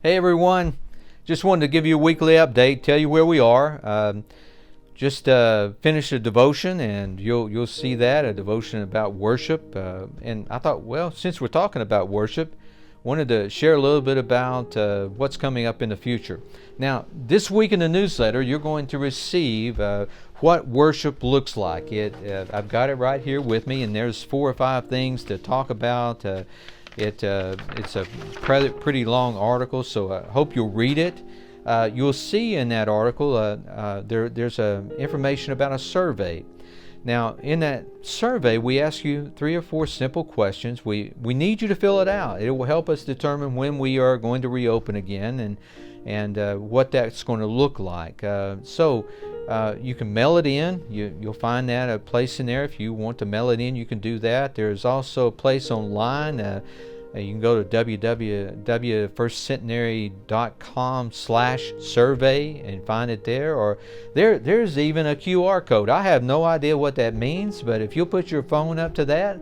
Hey everyone, just wanted to give you a weekly update, tell you where we are. Just finished a devotion, and you'll see that a devotion about worship. And I thought, well, since we're talking about worship, wanted to share a little bit about what's coming up in the future. Now, this week in the newsletter, you're going to receive what worship looks like. I've got it right here with me, and there's 4 or 5 things to talk about. It's a pretty long article, so I hope you'll read it. You'll see in that article there's information about a survey. Now, in that survey, we ask you 3 or 4 simple questions. We need you to fill it out. It will help us determine when we are going to reopen again and what that's going to look like. So you can mail it in. You'll find that a place in there. If you want to mail it in, you can do that. There's also a place online. You can go to www.firstcentenary.com/survey and find it there. Or there's even a QR code. I have no idea what that means, but if you'll put your phone up to that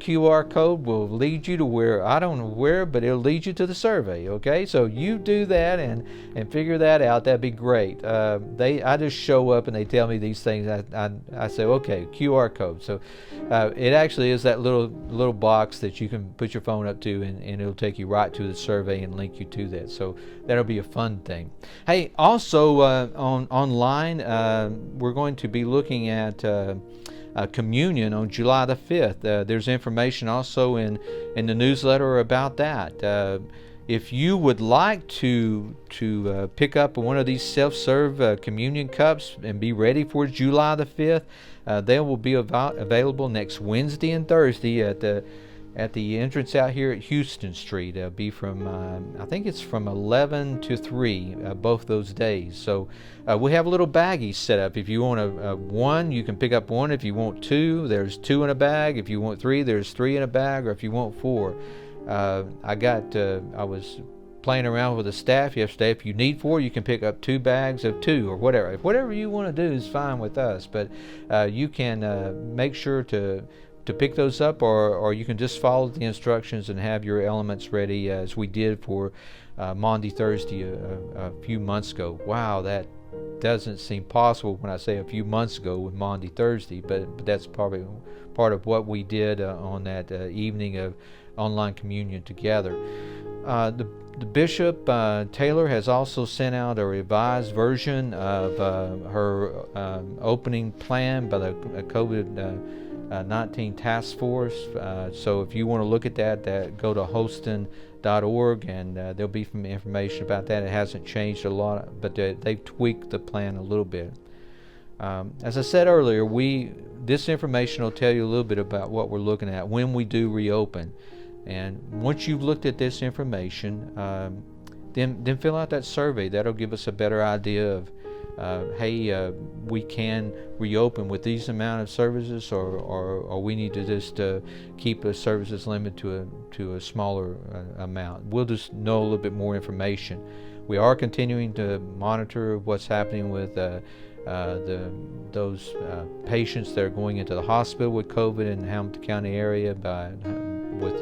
QR code will lead you to where, I don't know where, but it'll lead you to the survey. Okay, so you do that and figure that out. That'd be great. I just show up and they tell me these things. I say, okay, QR code. So it actually is that little box that you can put your phone up to, and it'll take you right to the survey and link you to that. So that'll be a fun thing. Hey, also online, we're going to be looking at communion on July the 5th. There's information also in the newsletter about that. If you would like to pick up one of these self-serve communion cups and be ready for July the 5th, they will be available next Wednesday and Thursday at the entrance out here at Houston Street. It'll be from, I think it's from 11 to 3, both those days. So we have a little baggies set up. If you want one, you can pick up one. If you want 2, there's 2 in a bag. If you want 3, there's 3 in a bag. Or if you want 4, I was playing around with the staff yesterday. If you need 4, you can pick up 2 bags of 2 or whatever. Whatever you want to do is fine with us. But you can make sure to pick those up, or you can just follow the instructions and have your elements ready, as we did for Maundy Thursday a few months ago. Wow, that doesn't seem possible when I say a few months ago with Maundy Thursday, but that's probably part of what we did on that evening of online communion together. The Bishop Taylor has also sent out a revised version of her opening plan by the COVID-19 task force. So if you want to look at that, go to hostin.org, and there'll be some information about that. It hasn't changed a lot, but they've tweaked the plan a little bit. As I said earlier, this information will tell you a little bit about what we're looking at when we do reopen. And once you've looked at this information, then fill out that survey. That'll give us a better idea of hey, we can reopen with these amount of services, or we need to just keep the services limited to a smaller amount. We'll just know a little bit more information. We are continuing to monitor what's happening with those patients that are going into the hospital with COVID in the Hamilton County area with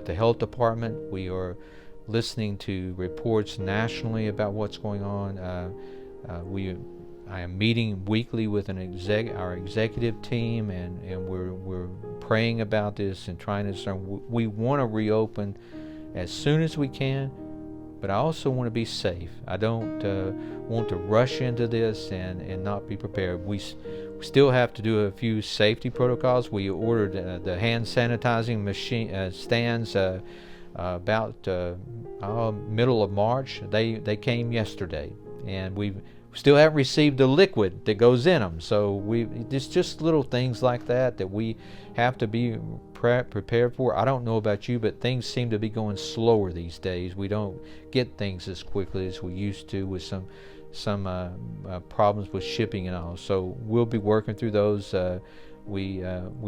the health department. We are listening to reports nationally about what's going on. I am meeting weekly with our executive team, and we're praying about this and trying to discern. We want to reopen as soon as we can, but I also want to be safe. I don't want to rush into this and not be prepared. We still have to do a few safety protocols. We ordered the hand sanitizing machine stands about middle of March. They came yesterday, and we still haven't received the liquid that goes in them. So it's just little things like that we have to be prepared for. I don't know about you, but things seem to be going slower these days. We don't get things as quickly as we used to, with some problems with shipping and all. So we'll be working through those. We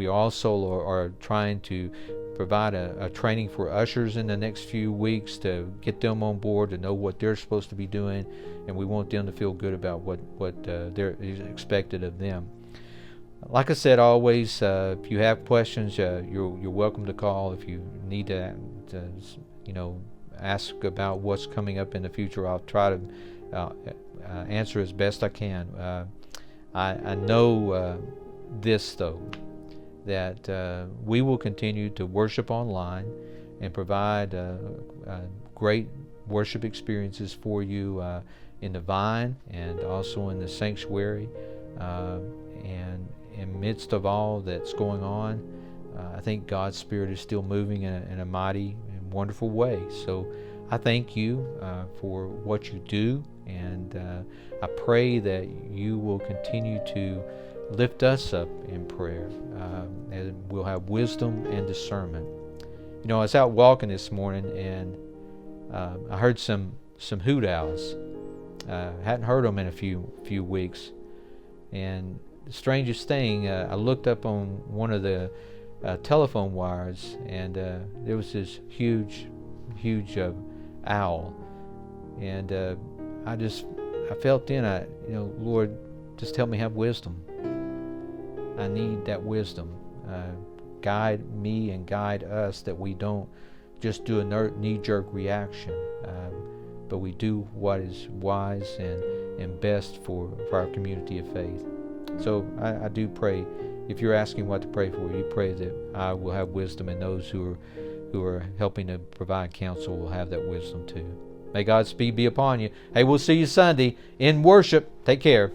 also are trying to provide a training for ushers in the next few weeks to get them on board, to know what they're supposed to be doing, and we want them to feel good about what is expected of them. Like I said, always, if you have questions, you're welcome to call. If you need to ask about what's coming up in the future, I'll try to answer as best I can. I know this, though, that we will continue to worship online and provide great worship experiences for you in the Vine and also in the sanctuary. And in midst of all that's going on, I think God's Spirit is still moving in a mighty and wonderful way. So I thank you for what you do, and I pray that you will continue to lift us up in prayer, and we'll have wisdom and discernment. You know, I was out walking this morning, and I heard some hoot owls. Hadn't heard them in a few weeks, and the strangest thing, I looked up on one of the telephone wires, and there was this huge owl, and I felt Lord, just help me have wisdom. I need that wisdom. Guide me and guide us, that we don't just do a knee-jerk reaction, but we do what is wise and best for our community of faith. So I do pray, if you're asking what to pray for, you pray that I will have wisdom, and those who are helping to provide counsel will have that wisdom too. May God's speed be upon you. Hey, we'll see you Sunday in worship. Take care.